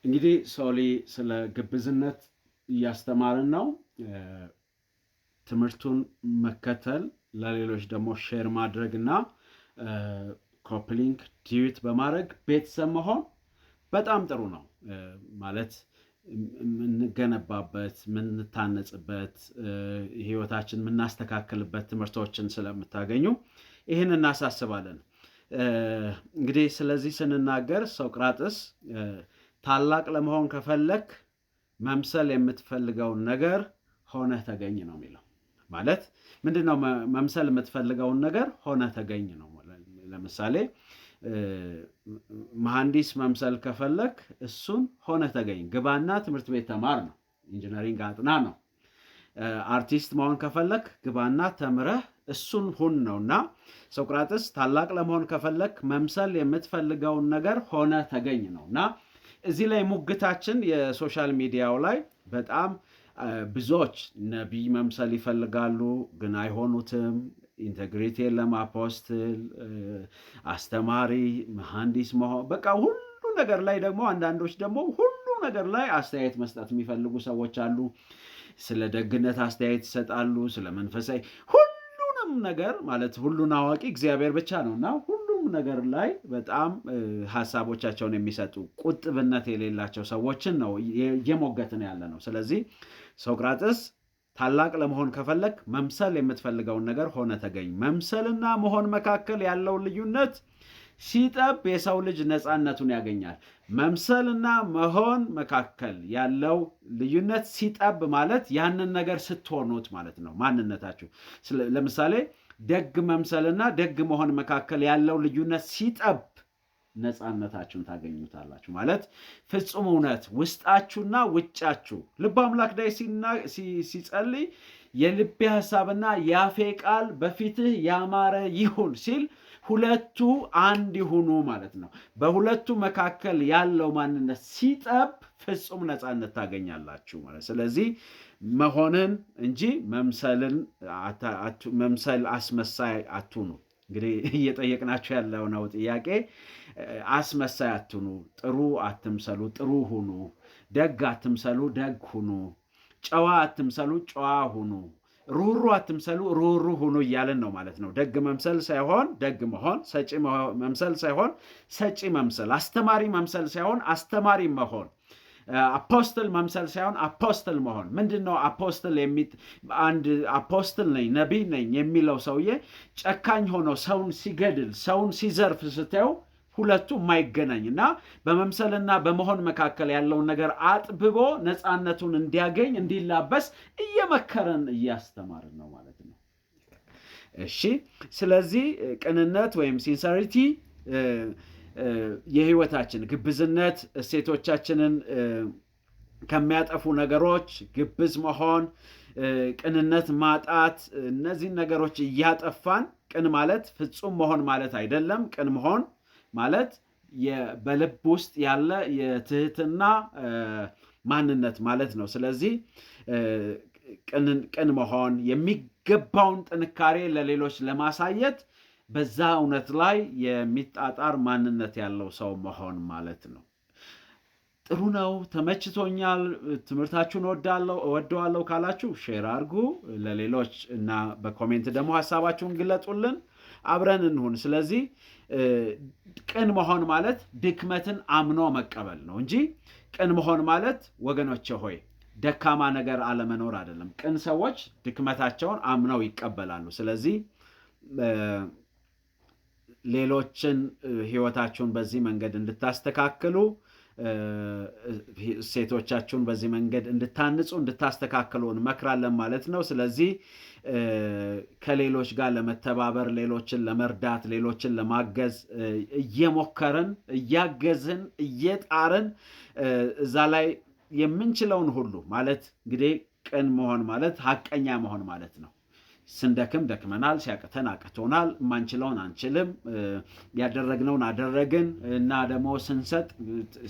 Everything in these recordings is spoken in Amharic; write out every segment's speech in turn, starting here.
እንግዲህ ሶሊ ስለ ግብዝነት እያስተማርን ነው። ትምህርቱን መከተል ለሌሎች ደግሞ ሼር ማድረግና ኮፕሊንክ ዲዩት በማድረግ ቤተሰብ መሆን በጣም ጥሩ ነው። ማለት የምንገነባበት የምንታነጽበት ህይወታችን የምናስተካክልበት ትምህርቶችን ስለምታገኙ ይህን እናሳስባለን። እንግዲህ ስለዚህ ስንናገር ሶቅራጥስ ታላቅ ለመሆን ከፈለክ መምሰል የምትፈልገውን ነገር ሆነህ ተገኝ ነው የሚለው። ማለት ምንድነው መምሰል የምትፈልገውን ነገር ሆነህ ተገኝ ነው። ለምሳሌ መሐንዲስ መምሰል ከፈለክ እሱን ሆነህ ተገኝ፣ ግባና ትምህርት ቤት ተማር ነው። ኢንጂነሪንግ አጥና ነው። አርቲስት መሆን ከፈለክ ግባና ተምረህ እሱን ሁን ነውና ሶቅራጥስ ታላቅ ለመሆን ከፈለክ መምሰል የምትፈልገውን ነገር ሆነህ ተገኝ ነውና እዚህ ላይ ሙግታችን የሶሻል ሚዲያው ላይ በጣም ብዙዎች ነቢይ መምሰል ይፈልጋሉ ግን አይሆኑትም። ኢንቴግሪቲ የለም፣ አፖስትል፣ አስተማሪ፣ መሐንዲስ መሆን በቃ ሁሉ ነገር ላይ ደግሞ አንዳንዶች ደግሞ ሁሉ ነገር ላይ አስተያየት መስጠት የሚፈልጉ ሰዎች አሉ። ስለ ደግነት አስተያየት ይሰጣሉ፣ ስለ መንፈሳዊ ሁሉንም ነገር ማለት ሁሉን አዋቂ እግዚአብሔር ብቻ ነውና ሁሉም ነገር ላይ በጣም ሐሳቦቻቸውን የሚሰጡ ቁጥብነት የሌላቸው ሰዎችን ነው እየሞገትን ያለ ነው። ስለዚህ ሶቅራጥስ ታላቅ ለመሆን ከፈለክ መምሰል የምትፈልገውን ነገር ሆነ ተገኝ። መምሰልና መሆን መካከል ያለው ልዩነት ሲጠብ የሰው ልጅ ነፃነቱን ያገኛል። መምሰልና መሆን መካከል ያለው ልዩነት ሲጠብ ማለት ያንን ነገር ስትሆኑት ማለት ነው፣ ማንነታችሁ። ለምሳሌ ደግ መምሰልና ደግ መሆን መካከል ያለው ልዩነት ሲጠብ ነፃነታችሁን ታገኙታላችሁ። ማለት ፍጹም እውነት ውስጣችሁና ውጫችሁ። ልበ አምላክ ዳዊት ሲጸልይ የልቤ ሐሳብና የአፌ ቃል በፊትህ ያማረ ይሁን ሲል ሁለቱ አንድ ይሁኑ ማለት ነው። በሁለቱ መካከል ያለው ማንነት ሲጠብ ፍጹም ነፃነት ታገኛላችሁ ማለት። ስለዚህ መሆንን እንጂ መምሰል አስመሳይ አትሁኑ። እንግዲህ እየጠየቅናችሁ ያለው ነው ጥያቄ። አስመሳይ አትሁኑ፣ ጥሩ አትምሰሉ፣ ጥሩ ሁኑ። ደግ አትምሰሉ፣ ደግ ሁኑ። ጨዋ አትምሰሉ፣ ጨዋ ሁኑ። ሩሩ አትምሰሉ፣ ሩሩ ሁኑ እያለን ነው ማለት ነው። ደግ መምሰል ሳይሆን ደግ መሆን፣ ሰጪ መምሰል ሳይሆን ሰጪ መምሰል፣ አስተማሪ መምሰል ሳይሆን አስተማሪ መሆን፣ አፖስትል መምሰል ሳይሆን አፖስትል መሆን። ምንድን ነው አፖስትል? አንድ አፖስትል ነኝ ነቢይ ነኝ የሚለው ሰውዬ ጨካኝ ሆኖ ሰውን ሲገድል ሰውን ሲዘርፍ ስታየው ሁለቱ የማይገናኝ እና በመምሰልና በመሆን መካከል ያለውን ነገር አጥብቦ ነፃነቱን እንዲያገኝ እንዲላበስ እየመከረን እያስተማርን ነው ማለት ነው። እሺ፣ ስለዚህ ቅንነት ወይም ሲንሰሪቲ የህይወታችን ግብዝነት እሴቶቻችንን ከሚያጠፉ ነገሮች ግብዝ መሆን፣ ቅንነት ማጣት፣ እነዚህን ነገሮች እያጠፋን ቅን ማለት ፍጹም መሆን ማለት አይደለም። ቅን መሆን ማለት በልብ ውስጥ ያለ የትህትና ማንነት ማለት ነው። ስለዚህ ቅን መሆን የሚገባውን ጥንካሬ ለሌሎች ለማሳየት በዛ እውነት ላይ የሚጣጣር ማንነት ያለው ሰው መሆን ማለት ነው። ጥሩ ነው፣ ተመችቶኛል፣ ትምህርታችሁን እወደዋለሁ ካላችሁ ሼር አድርጉ ለሌሎች እና በኮሜንት ደግሞ ሐሳባችሁን ግለጡልን፣ አብረን እንሁን። ስለዚህ ቅን መሆን ማለት ድክመትን አምኖ መቀበል ነው እንጂ ቅን መሆን ማለት ወገኖቼ ሆይ ደካማ ነገር አለመኖር አይደለም። ቅን ሰዎች ድክመታቸውን አምነው ይቀበላሉ። ስለዚህ ሌሎችን ህይወታችሁን በዚህ መንገድ እንድታስተካክሉ፣ ሴቶቻችሁን በዚህ መንገድ እንድታንጹ እንድታስተካክሉ እንመክራለን ማለት ነው። ስለዚህ ከሌሎች ጋር ለመተባበር፣ ሌሎችን ለመርዳት፣ ሌሎችን ለማገዝ እየሞከርን እያገዝን እየጣርን እዛ ላይ የምንችለውን ሁሉ ማለት እንግዲህ ቅን መሆን ማለት ሐቀኛ መሆን ማለት ነው። ስንደክም ደክመናል፣ ሲያቅተን አቅቶናል፣ የማንችለውን አንችልም፣ ያደረግነውን አደረግን እና ደግሞ ስንሰጥ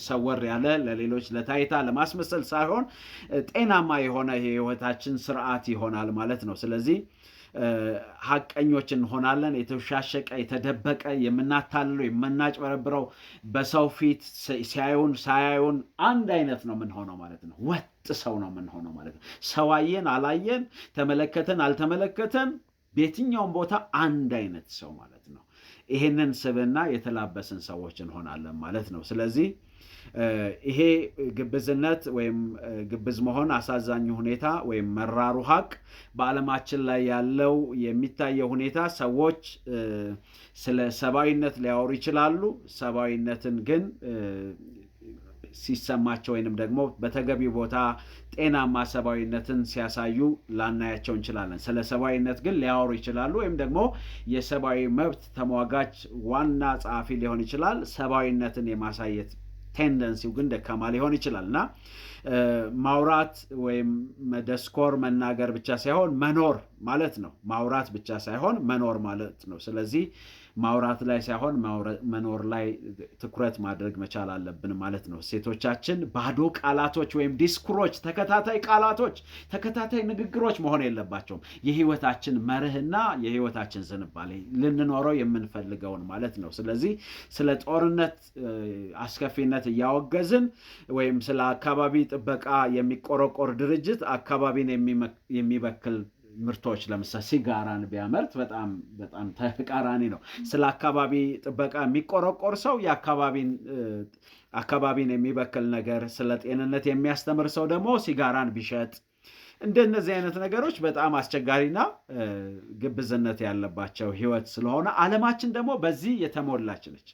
ሰወር ያለ ለሌሎች ለታይታ ለማስመሰል ሳይሆን ጤናማ የሆነ የህይወታችን ስርዓት ይሆናል ማለት ነው። ስለዚህ ሐቀኞች እንሆናለን። የተሻሸቀ የተደበቀ የምናታልለው የምናጭበረብረው በሰው ፊት ሲያዩን ሳያዩን አንድ አይነት ነው የምንሆነው ማለት ነው። ወጥ ሰው ነው የምንሆነው ማለት ነው። ሰው አየን አላየን፣ ተመለከተን አልተመለከተን፣ በየትኛውም ቦታ አንድ አይነት ሰው ማለት ነው። ይሄንን ስብዕና የተላበስን ሰዎች እንሆናለን ማለት ነው። ስለዚህ ይሄ ግብዝነት ወይም ግብዝ መሆን አሳዛኙ ሁኔታ ወይም መራሩ ሀቅ በዓለማችን ላይ ያለው የሚታየው ሁኔታ ሰዎች ስለ ሰብአዊነት ሊያወሩ ይችላሉ። ሰብአዊነትን ግን ሲሰማቸው ወይንም ደግሞ በተገቢው ቦታ ጤናማ ሰብአዊነትን ሲያሳዩ ላናያቸው እንችላለን። ስለ ሰብአዊነት ግን ሊያወሩ ይችላሉ። ወይም ደግሞ የሰብአዊ መብት ተሟጋች ዋና ጸሐፊ ሊሆን ይችላል። ሰብአዊነትን የማሳየት ቴንደንሲው ግን ደካማ ሊሆን ይችላል እና ማውራት ወይም መደስኮር መናገር ብቻ ሳይሆን መኖር ማለት ነው። ማውራት ብቻ ሳይሆን መኖር ማለት ነው። ስለዚህ ማውራት ላይ ሳይሆን መኖር ላይ ትኩረት ማድረግ መቻል አለብን ማለት ነው። ሴቶቻችን ባዶ ቃላቶች ወይም ዲስኩሮች፣ ተከታታይ ቃላቶች፣ ተከታታይ ንግግሮች መሆን የለባቸውም። የህይወታችን መርህና የህይወታችን ዝንባሌ ልንኖረው የምንፈልገውን ማለት ነው። ስለዚህ ስለ ጦርነት አስከፊነት እያወገዝን ወይም ስለ አካባቢ ጥበቃ የሚቆረቆር ድርጅት አካባቢን የሚበክል ምርቶች ለምሳሌ ሲጋራን ቢያመርት በጣም ተቃራኒ ነው። ስለ አካባቢ ጥበቃ የሚቆረቆር ሰው አካባቢን የሚበክል ነገር ስለ ጤንነት የሚያስተምር ሰው ደግሞ ሲጋራን ቢሸጥ፣ እንደነዚህ አይነት ነገሮች በጣም አስቸጋሪና ግብዝነት ያለባቸው ህይወት ስለሆነ ዓለማችን ደግሞ በዚህ የተሞላች ነች።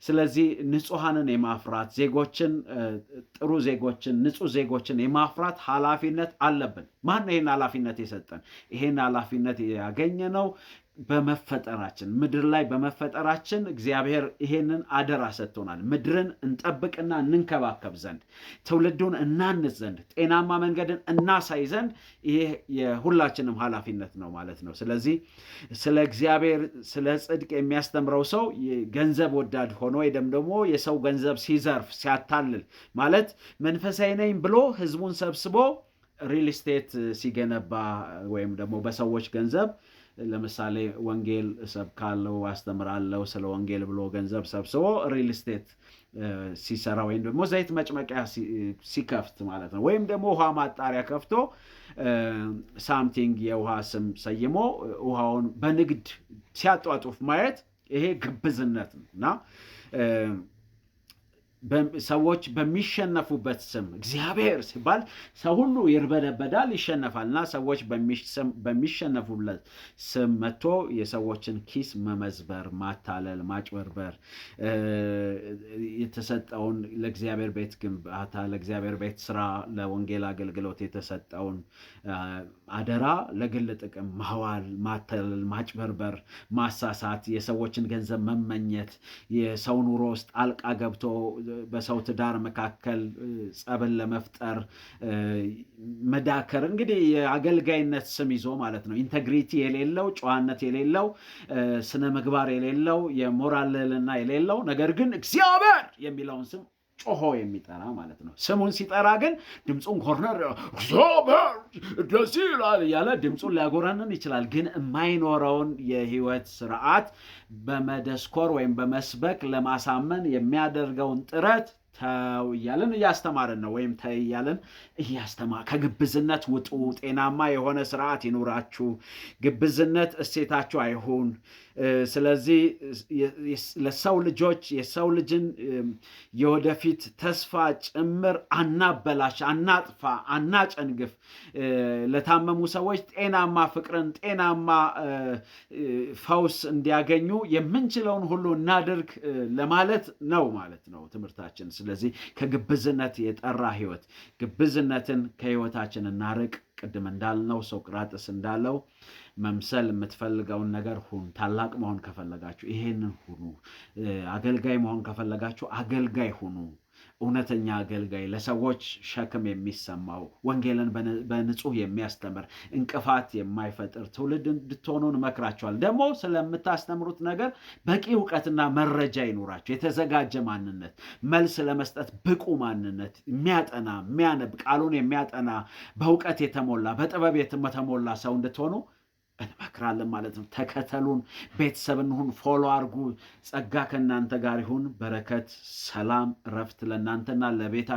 ስለዚህ ንጹሐንን የማፍራት ዜጎችን፣ ጥሩ ዜጎችን፣ ንጹህ ዜጎችን የማፍራት ኃላፊነት አለብን። ማን ይሄን ኃላፊነት የሰጠን? ይሄን ኃላፊነት ያገኘነው በመፈጠራችን ምድር ላይ በመፈጠራችን እግዚአብሔር ይሄንን አደራ ሰጥቶናል። ምድርን እንጠብቅና እንንከባከብ ዘንድ፣ ትውልዱን እናንጽ ዘንድ፣ ጤናማ መንገድን እናሳይ ዘንድ ይሄ የሁላችንም ኃላፊነት ነው ማለት ነው። ስለዚህ ስለ እግዚአብሔር ስለ ጽድቅ የሚያስተምረው ሰው ገንዘብ ወዳድ ሆኖ ወይም ደግሞ የሰው ገንዘብ ሲዘርፍ ሲያታልል ማለት መንፈሳዊ ነኝ ብሎ ህዝቡን ሰብስቦ ሪል ስቴት ሲገነባ ወይም ደግሞ በሰዎች ገንዘብ ለምሳሌ ወንጌል ሰብካለው አስተምራለው ስለ ወንጌል ብሎ ገንዘብ ሰብስቦ ሪል ስቴት ሲሰራ ወይም ደግሞ ዘይት መጭመቂያ ሲከፍት ማለት ነው። ወይም ደግሞ ውሃ ማጣሪያ ከፍቶ ሳምቲንግ የውሃ ስም ሰይሞ ውሃውን በንግድ ሲያጧጡፍ ማየት ይሄ ግብዝነት ነውና ሰዎች በሚሸነፉበት ስም እግዚአብሔር ሲባል ሰው ሁሉ ይርበደበዳል፣ ይሸነፋልና ሰዎች በሚሸነፉበት ስም መጥቶ የሰዎችን ኪስ መመዝበር፣ ማታለል፣ ማጭበርበር የተሰጠውን ለእግዚአብሔር ቤት ግንባታ፣ ለእግዚአብሔር ቤት ስራ፣ ለወንጌል አገልግሎት የተሰጠውን አደራ ለግል ጥቅም ማዋል፣ ማታለል፣ ማጭበርበር፣ ማሳሳት፣ የሰዎችን ገንዘብ መመኘት፣ የሰው ኑሮ ውስጥ ጣልቃ ገብቶ በሰው ትዳር መካከል ጸብን ለመፍጠር መዳከር፣ እንግዲህ የአገልጋይነት ስም ይዞ ማለት ነው። ኢንቴግሪቲ የሌለው፣ ጨዋነት የሌለው፣ ስነ ምግባር የሌለው፣ የሞራል ልዕልና የሌለው ነገር ግን እግዚአብሔር የሚለውን ስም ጮሆ የሚጠራ ማለት ነው። ስሙን ሲጠራ ግን ድምፁን ኮርነር እግዚአብሔር ደስ ይላል እያለ ድምፁን ሊያጎረንን ይችላል። ግን የማይኖረውን የህይወት ስርዓት በመደስኮር ወይም በመስበክ ለማሳመን የሚያደርገውን ጥረት ተው እያለን እያስተማርን ነው። ወይም ተይ እያለን ከግብዝነት ውጡ፣ ጤናማ የሆነ ስርዓት ይኑራችሁ፣ ግብዝነት እሴታችሁ አይሁን። ስለዚህ ለሰው ልጆች የሰው ልጅን የወደፊት ተስፋ ጭምር አናበላሽ፣ አናጥፋ፣ አናጨንግፍ። ለታመሙ ሰዎች ጤናማ ፍቅርን፣ ጤናማ ፈውስ እንዲያገኙ የምንችለውን ሁሉ እናድርግ ለማለት ነው ማለት ነው ትምህርታችን። ስለዚህ ከግብዝነት የጠራ ህይወት፣ ግብዝነትን ከህይወታችን እናርቅ። ቅድም እንዳልነው ሶቅራጥስ እንዳለው መምሰል የምትፈልገውን ነገር ሁን። ታላቅ መሆን ከፈለጋችሁ ይሄንን ሁኑ። አገልጋይ መሆን ከፈለጋችሁ አገልጋይ ሁኑ። እውነተኛ አገልጋይ፣ ለሰዎች ሸክም የሚሰማው፣ ወንጌልን በንጹህ የሚያስተምር፣ እንቅፋት የማይፈጥር ትውልድ እንድትሆኑ እንመክራችኋል። ደግሞ ስለምታስተምሩት ነገር በቂ እውቀትና መረጃ ይኑራችሁ። የተዘጋጀ ማንነት፣ መልስ ለመስጠት ብቁ ማንነት፣ የሚያጠና የሚያነብ፣ ቃሉን የሚያጠና፣ በእውቀት የተሞላ በጥበብ የተሞላ ሰው እንድትሆኑ እንመክራለን ማለት ነው። ተከተሉን፣ ቤተሰብ እንሁን፣ ፎሎ አድርጉ። ጸጋ ከእናንተ ጋር ይሁን። በረከት፣ ሰላም፣ እረፍት ለእናንተና ለቤታ